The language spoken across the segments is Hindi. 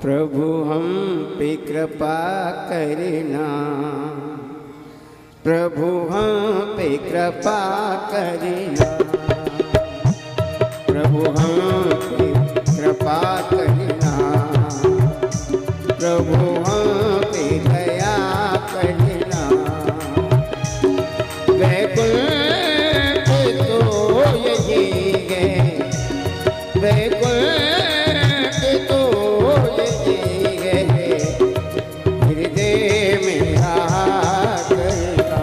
प्रभु हम पे कृपा करना, प्रभु हम पे कृपा करना, प्रभु हम पे कृपा करना, प्रभु हम पे दया करना। वैकुंठ तो यही है, वैकुंठ तो यही है, हृदय में रहा करना,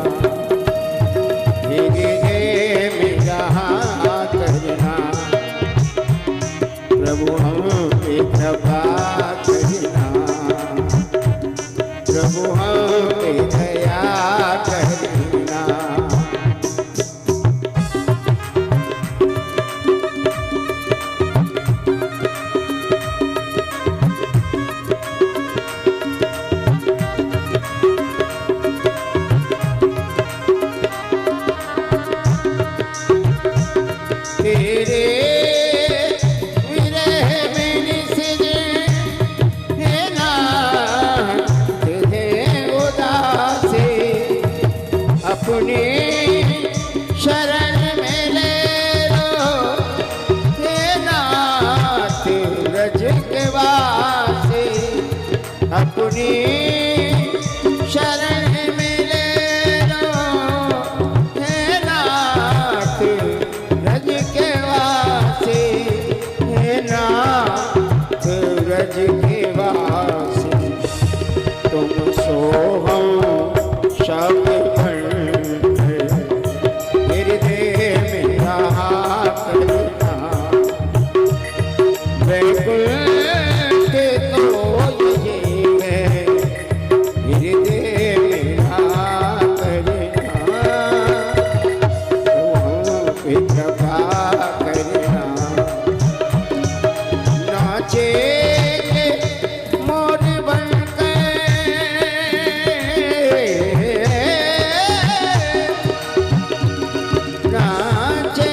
हृदय में रहा करना। प्रभु हम पे कृपा करना, प्रभु हम पे दया करना। तेरे विरह में निस्जे है ना तुझे उदासी, अपने शरण में ले लो हे नाथ ब्रज के वासी, अपनी शरण में ले लो हे नाथ ब्रज के वासी, हे नाथ ब्रज के वासी। तुम सोहम शब्द खंड हृदय में रहा करना, वैकुंठ तो यही है, हृदय में रहा करना। तुम पे कृपा करना, नाचे मोर बनकर, नाचे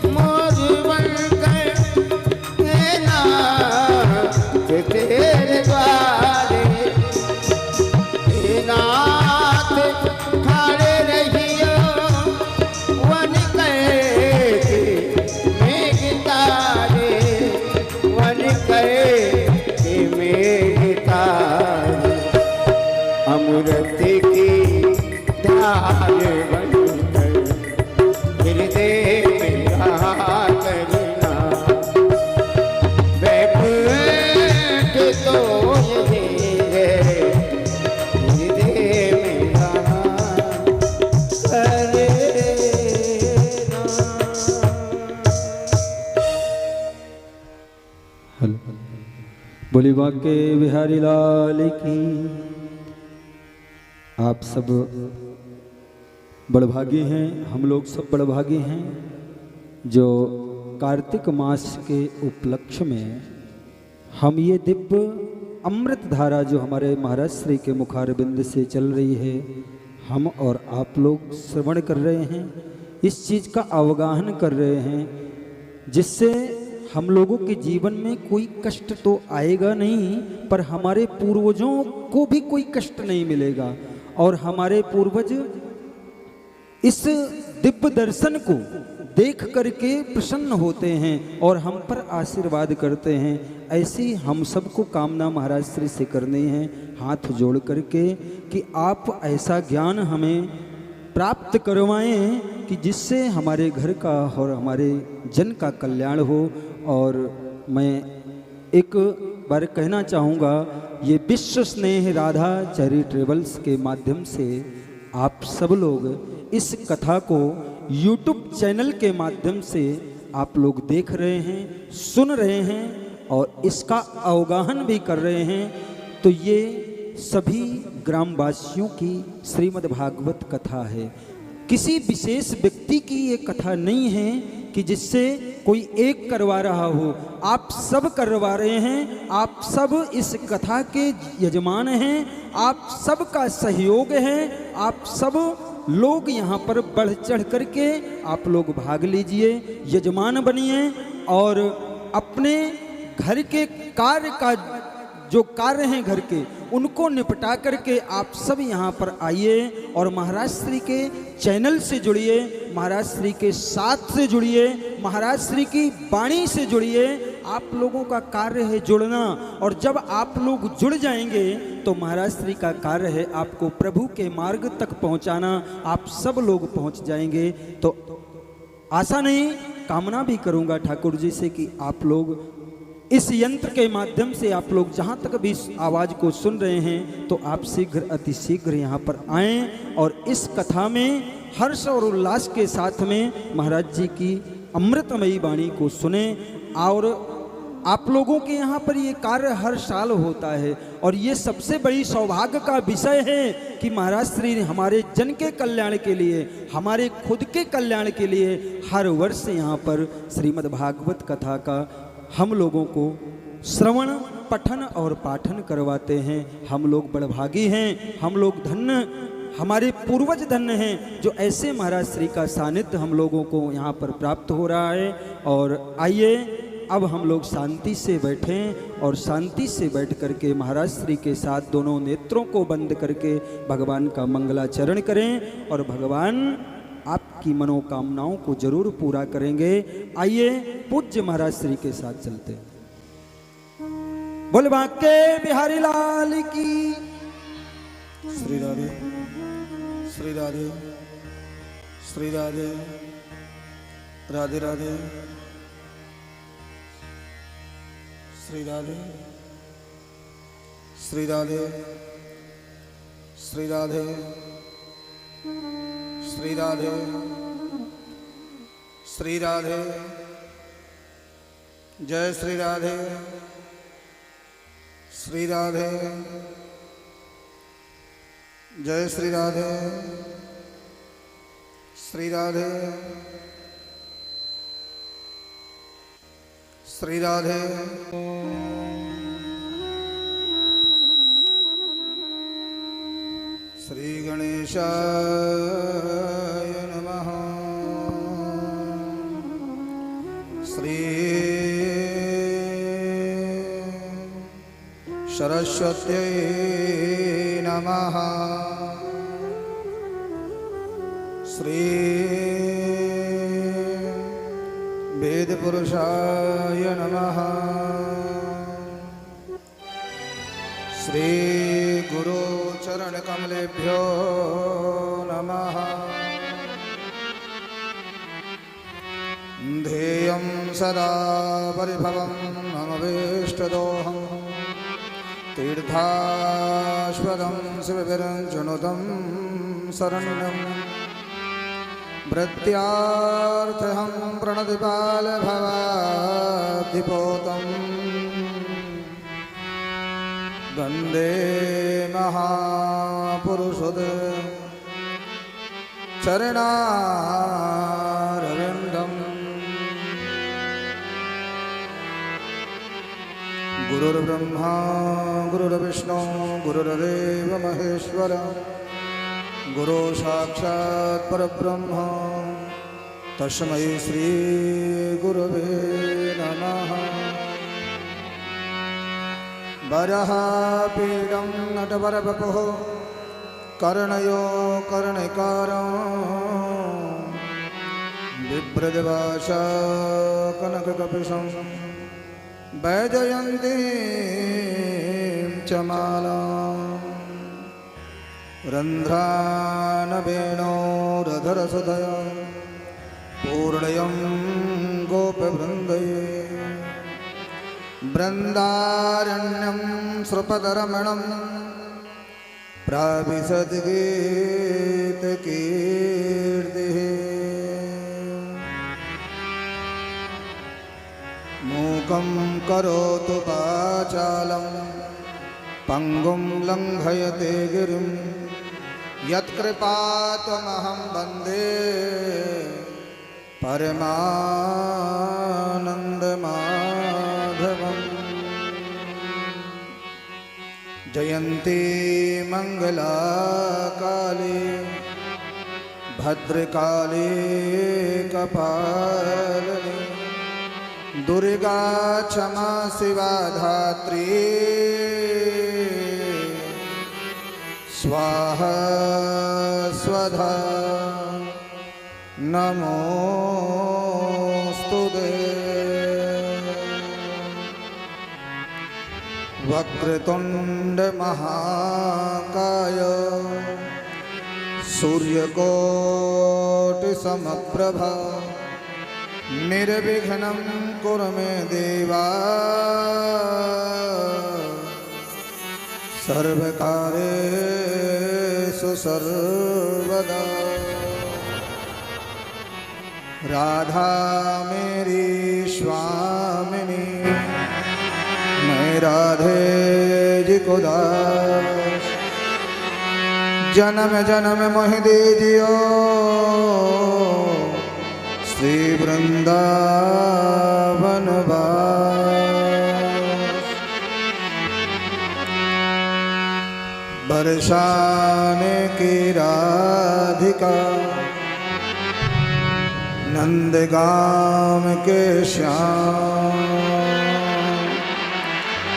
मोर बनकर, हे नाथ तेरे द्वारे, हे नाथ खड़े रहियो वन के मेघ तारे, वन के मेघ तारे। अमृत की धार बनकर हृदय में रहा करना, वैकुंठ तो यही है, हृदय में रहा करना। बोली बाके बिहारी लाल की। आप सब बड़भागी हैं, हम लोग सब बड़भागी हैं जो कार्तिक मास के उपलक्ष्य में हम ये दिव्य अमृत धारा जो हमारे महाराज श्री के मुखारबिंद से चल रही है, हम और आप लोग श्रवण कर रहे हैं, इस चीज़ का अवगाहन कर रहे हैं, जिससे हम लोगों के जीवन में कोई कष्ट तो आएगा नहीं, पर हमारे पूर्वजों को भी कोई कष्ट नहीं मिलेगा। और हमारे पूर्वज इस दिव्य दर्शन को देख करके प्रसन्न होते हैं और हम पर आशीर्वाद करते हैं। ऐसी हम सबको कामना महाराज श्री से करनी है, हाथ जोड़ करके, कि आप ऐसा ज्ञान हमें प्राप्त करवाएं कि जिससे हमारे घर का और हमारे जन का कल्याण हो। और मैं एक बार कहना चाहूँगा, ये विश्व स्नेह राधा चैरिटेबल्स के माध्यम से आप सब लोग इस कथा को YouTube चैनल के माध्यम से आप लोग देख रहे हैं, सुन रहे हैं और इसका अवगाहन भी कर रहे हैं। तो ये सभी ग्रामवासियों की श्रीमद् भागवत कथा है, किसी विशेष व्यक्ति की ये कथा नहीं है कि जिससे कोई एक करवा रहा हो, आप सब करवा रहे हैं। आप सब इस कथा के यजमान हैं, आप सब का सहयोग है, आप सब लोग यहाँ पर बढ़ चढ़ करके आप लोग भाग लीजिए, यजमान बनिए और अपने घर के कार्य का जो कार्य हैं घर के, उनको निपटा करके आप सब यहाँ पर आइए और महाराज श्री के चैनल से जुड़िए, महाराज श्री के साथ से जुड़िए, महाराज श्री की वाणी से जुड़िए। आप लोगों का कार्य है जुड़ना, और जब आप लोग जुड़ जाएंगे तो महाराज श्री का कार्य है आपको प्रभु के मार्ग तक पहुँचाना। आप सब लोग पहुँच जाएंगे। तो आशा नहीं, कामना भी करूँगा ठाकुर जी से कि आप लोग इस यंत्र के माध्यम से आप लोग जहाँ तक भी इस आवाज़ को सुन रहे हैं तो आप शीघ्र अति शीघ्र यहाँ पर आएँ और इस कथा में हर्ष और उल्लास के साथ में महाराज जी की अमृतमयी वाणी को सुने। और आप लोगों के यहाँ पर ये कार्य हर साल होता है और ये सबसे बड़ी सौभाग्य का विषय है कि महाराज श्री ने हमारे जन के कल्याण के लिए, हमारे खुद के कल्याण के लिए हर वर्ष यहाँ पर श्रीमद् भागवत कथा का हम लोगों को श्रवण, पठन और पाठन करवाते हैं। हम लोग बड़भागी हैं, हम लोग धन्य, हमारे पूर्वज धन्य हैं जो ऐसे महाराज श्री का सानिध्य हम लोगों को यहाँ पर प्राप्त हो रहा है। और आइए अब हम लोग शांति से बैठें और शांति से बैठ करके महाराज श्री के साथ दोनों नेत्रों को बंद करके भगवान का मंगलाचरण करें और भगवान आपकी मनोकामनाओं को जरूर पूरा करेंगे। आइए पूज्य महाराज श्री के साथ चलते हैं। बोल बांके बिहारी लाल की। श्री राधे श्री राधे श्री राधे राधे राधे श्री राधे श्री राधे श्री राधे श्री राधे श्री राधे जय श्री राधे श्री राधे जय श्री राधे श्री राधे श्री राधे। श्री गणेशाय नमः। श्री सरस्वत्यै नमः। श्री वेदपुरुषाय नमः। श्री गुरु चरण कमलेभ्यो नमः। ध्येयं सदा परिभवं मम वेष्टदोहं तीर्थास्पदं शिवविरञ्जनुतं शरण्यं भृत्यार्थहं प्रणतिपालभवाब्धिपोतम् वन्दे महापुरुषोदे चरणारविन्दम्। गुरुर्ब्रह्मा गुरुर्विष्णु गुरुर्देव महेश्वर गुरु साक्षात् परब्रह्म तस्मै श्री गुरवे नमः। वराहपीडं नटवरवपुः कर्णयो कर्णिकारं बिभ्रद्भाषा कनककपिशं वैजयन्तीं च मालां रन्ध्रानवेणोरधरसुधया पूर्णयं गोपवृन्दये बृन्दारण्यं श्रुपदरमणं प्राविशद्गीतकीर्तिः मूकं करोतु वाचालं पङ्गुं लङ्घयते गिरिं यत्कृपात्महं वन्दे परमानन्दमाधवम्। जयन्ती मङ्गलाकाली भद्रकाली कपालिनी दुर्गा क्षमा शिवा धात्री स्वाहा स्वधा नमोस्तुते। वक्रतुंड महाकाय सूर्यकोटि समप्रभा निर्विघ्नं कुरु मे देवा सर्वकार्येषु सर्वदा। राधा मेरी स्वामिनी मैं राधे जी को दास जन्म जन्म मोह दीजियो श्री वृंदावन वास। बरसाने की राधिका नंदगाम के श्याम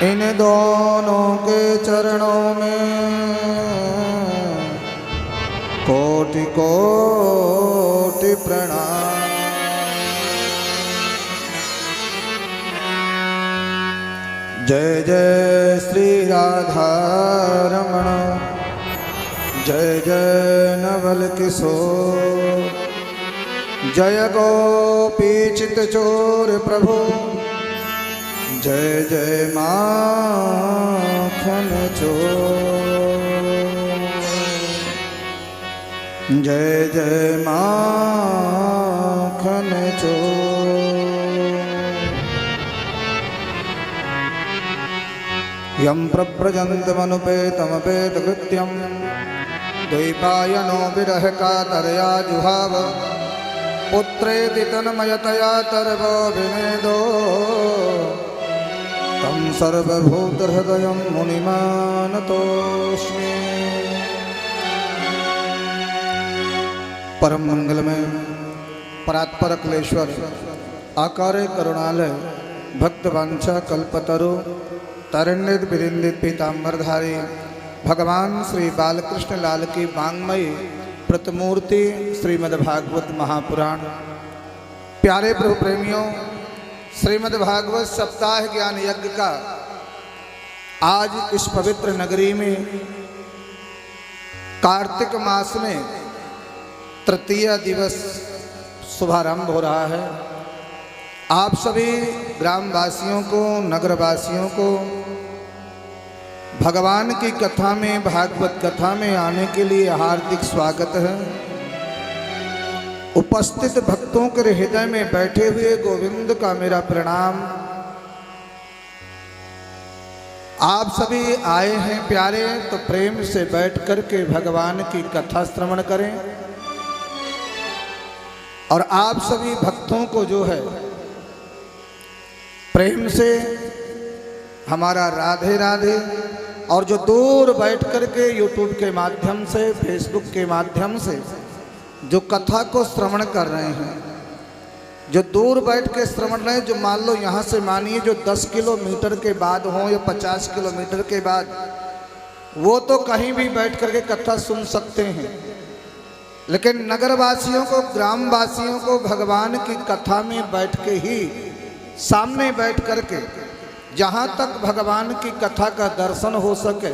इन दोनों के चरणों में कोटि कोटि प्रणाम। जय जय श्री राधा रमण जय जय नवल किशोर जय गोपी चित चोर प्रभु जय जय माखन चोर जय जय माखन चोर। यं प्रव्रजन्तमनुपेतमपेतकृत्यं द्वैपायनो विरह कातरया जुहाव पुत्रेति तन्मयतया तर्वो विनेदो तं सर्वभूतहृदयं मुनिमानतोऽस्मि। परम मंगलमय परात्पर अखिलेश्वर आकारे करुणालय भक्तवांछा कल्पतरु तरण्यत बिरिंदित पीताम्बरधारी भगवान श्री बालकृष्ण लाल की वांग्मयी प्रतिमूर्ति श्रीमद्भागवत महापुराण। प्यारे प्रभु प्रेमियों, श्रीमद्भागवत सप्ताह ज्ञान यज्ञ का आज इस पवित्र नगरी में कार्तिक मास में तृतीय दिवस शुभारंभ हो रहा है। आप सभी ग्रामवासियों को नगरवासियों को भगवान की कथा में भागवत कथा में आने के लिए हार्दिक स्वागत है। उपस्थित भक्तों के हृदय में बैठे हुए गोविंद का मेरा प्रणाम। आप सभी आए हैं प्यारे तो प्रेम से बैठ कर के भगवान की कथा श्रवण करें और आप सभी भक्तों को जो है प्रेम से हमारा राधे राधे। और जो दूर बैठ कर के यूट्यूब के माध्यम से फेसबुक के माध्यम से जो कथा को श्रवण कर रहे हैं, जो दूर बैठ के श्रवण रहे हैं, जो मान लो यहाँ से मानिए जो 10 किलोमीटर के बाद हो या 50 किलोमीटर के बाद, वो तो कहीं भी बैठ कर के कथा सुन सकते हैं। लेकिन नगरवासियों को ग्रामवासियों को भगवान की कथा में बैठ के ही सामने बैठ कर के जहाँ तक भगवान की कथा का दर्शन हो सके,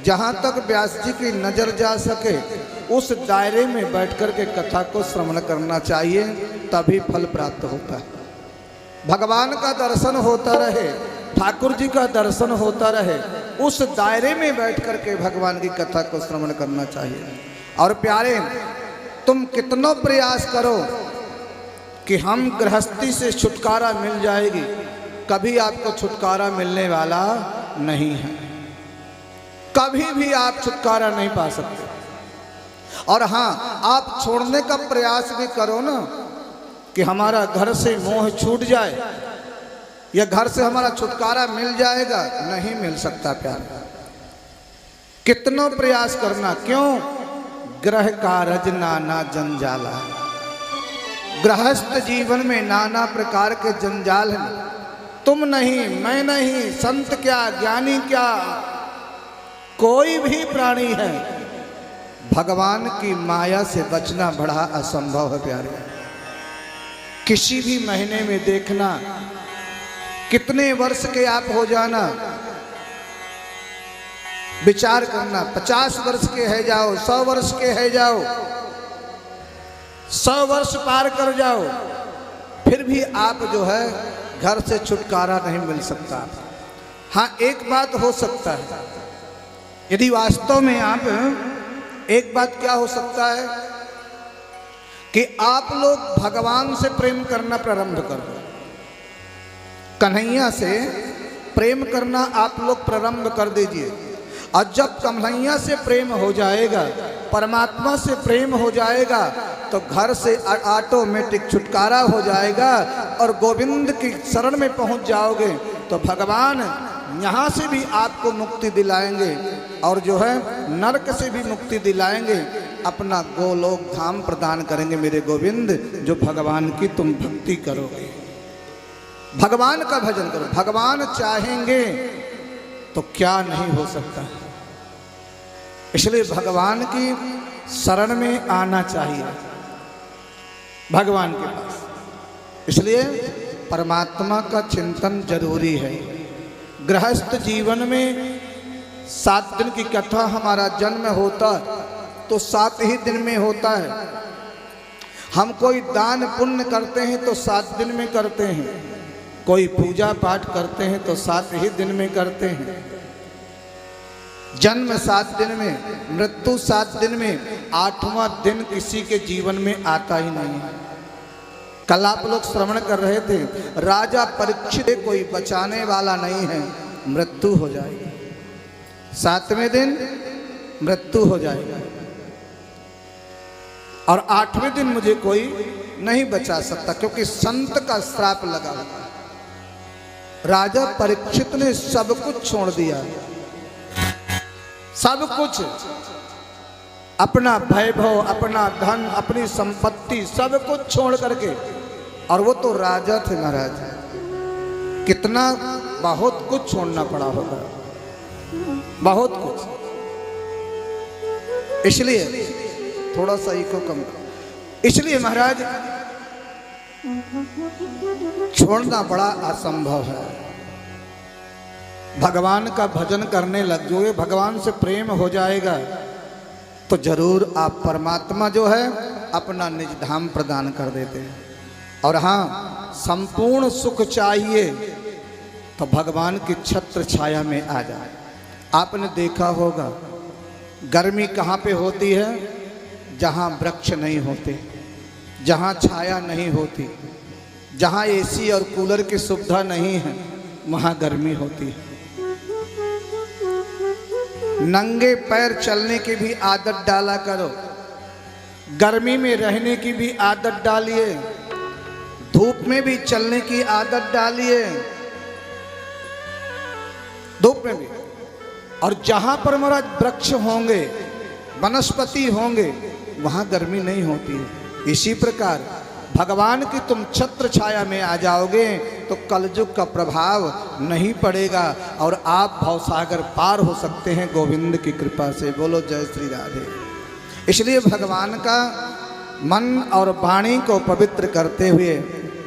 जहाँ तक व्यास जी की नज़र जा सके, उस दायरे में बैठ कर के कथा को श्रवण करना चाहिए, तभी फल प्राप्त होता है। भगवान का दर्शन होता रहे, ठाकुर जी का दर्शन होता रहे, उस दायरे में बैठ कर के भगवान की कथा को श्रवण करना चाहिए। और प्यारे, तुम कितना प्रयास करो कि हम गृहस्थी से छुटकारा मिल जाएगी, कभी आपको छुटकारा मिलने वाला नहीं है। कभी भी आप छुटकारा नहीं पा सकते। और हाँ, आप छोड़ने का प्रयास भी करो ना कि हमारा घर से मोह छूट जाए या घर से हमारा छुटकारा मिल जाएगा, नहीं मिल सकता प्यार। कितना प्रयास करना, क्यों? ग्रह कारज नाना जंजाला, गृहस्थ जीवन में नाना प्रकार के जंजाल हैं। तुम नहीं, मैं नहीं, संत क्या, ज्ञानी क्या, कोई भी प्राणी है, भगवान की माया से बचना बड़ा असंभव है प्यारे। किसी भी महीने में देखना, कितने वर्ष के आप हो जाना, विचार करना, 50 वर्ष के है जाओ, 100 वर्ष के है जाओ, 100 वर्ष पार कर जाओ, फिर भी आप जो है घर से छुटकारा नहीं मिल सकता। हाँ, एक बात हो सकता है, यदि वास्तव में आप, एक बात क्या हो सकता है कि आप लोग भगवान से प्रेम करना प्रारंभ कर दो, कन्हैया से प्रेम करना आप लोग प्रारंभ कर दीजिए। और जब कन्हैया से प्रेम हो जाएगा, परमात्मा से प्रेम हो जाएगा, तो घर से ऑटोमेटिक छुटकारा हो जाएगा और गोविंद की शरण में पहुंच जाओगे तो भगवान यहाँ से भी आपको मुक्ति दिलाएंगे और जो है नरक से भी मुक्ति दिलाएंगे, अपना गोलोक धाम प्रदान करेंगे मेरे गोविंद, जो भगवान की तुम भक्ति करोगे, भगवान का भजन करो। भगवान चाहेंगे तो क्या नहीं हो सकता। इसलिए भगवान की शरण में आना चाहिए, भगवान के पास। इसलिए परमात्मा का चिंतन जरूरी है। गृहस्थ जीवन में 7 दिन की कथा, हमारा जन्म होता तो 7 ही दिन में होता है। हम कोई दान पुण्य करते हैं तो 7 दिन में करते हैं, कोई पूजा पाठ करते हैं तो 7 ही दिन में करते हैं। जन्म 7 दिन में, मृत्यु 7 दिन में, 8वां दिन किसी के जीवन में आता ही नहीं है। कल आप लोग श्रवण कर रहे थे, राजा परीक्षित, कोई बचाने वाला नहीं है, मृत्यु हो जाएगी। 7वें दिन मृत्यु हो जाएगी और 8वें दिन मुझे कोई नहीं बचा सकता, क्योंकि संत का श्राप लगा हुआ। राजा परीक्षित ने सब कुछ छोड़ दिया, सब कुछ, अपना वैभव, अपना धन, अपनी संपत्ति, सब कुछ छोड़ करके, और वो तो राजा थे महाराज, कितना बहुत कुछ छोड़ना पड़ा होगा, बहुत कुछ। इसलिए थोड़ा सा इको कम, इसलिए महाराज छोड़ना बड़ा असंभव है। भगवान का भजन करने लग जाओगे, भगवान से प्रेम हो जाएगा तो जरूर आप परमात्मा जो है अपना निज धाम प्रदान कर देते हैं। और हाँ, संपूर्ण सुख चाहिए तो भगवान की छत्र छाया में आ जाए। आपने देखा होगा गर्मी कहाँ पे होती है? जहाँ वृक्ष नहीं होते, जहाँ छाया नहीं होती, जहाँ एसी और कूलर की सुविधा नहीं है, वहाँ गर्मी होती है। नंगे पैर चलने की भी आदत डाला करो, गर्मी में रहने की भी आदत डालिए, धूप में भी चलने की आदत डालिए, धूप में भी। और जहां पर महाराज वृक्ष होंगे, वनस्पति होंगे, वहां गर्मी नहीं होती है। इसी प्रकार भगवान की तुम छत्र छाया में आ जाओगे तो कलयुग का प्रभाव नहीं पड़ेगा और आप भवसागर पार हो सकते हैं गोविंद की कृपा से। बोलो जय श्री राधे। इसलिए भगवान का मन और वाणी को पवित्र करते हुए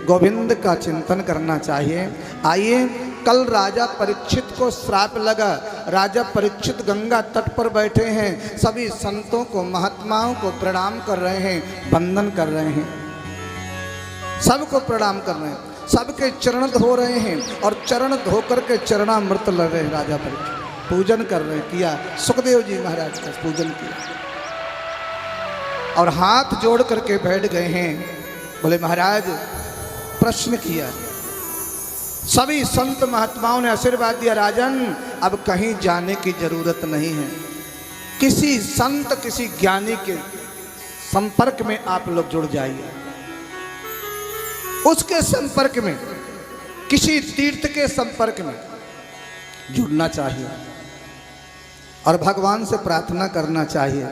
गोविंद का चिंतन करना चाहिए। आइए, कल राजा परीक्षित को श्राप लगा, राजा परीक्षित गंगा तट पर बैठे हैं, सभी संतों को, महात्माओं को प्रणाम कर रहे हैं, वंदन कर रहे हैं, सबको प्रणाम कर रहे हैं, सबके चरण धो रहे हैं और चरण धो करके चरणामृत लग रहे हैं। राजा परीक्षित पूजन कर रहे हैं, किया सुखदेव जी महाराज का पूजन किया और हाथ जोड़ करके बैठ गए हैं। बोले महाराज, प्रश्न किया, सभी संत महात्माओं ने आशीर्वाद दिया, राजन अब कहीं जाने की जरूरत नहीं है, किसी संत, किसी ज्ञानी के संपर्क में आप लोग जुड़ जाइए, उसके संपर्क में, किसी तीर्थ के संपर्क में जुड़ना चाहिए और भगवान से प्रार्थना करना चाहिए।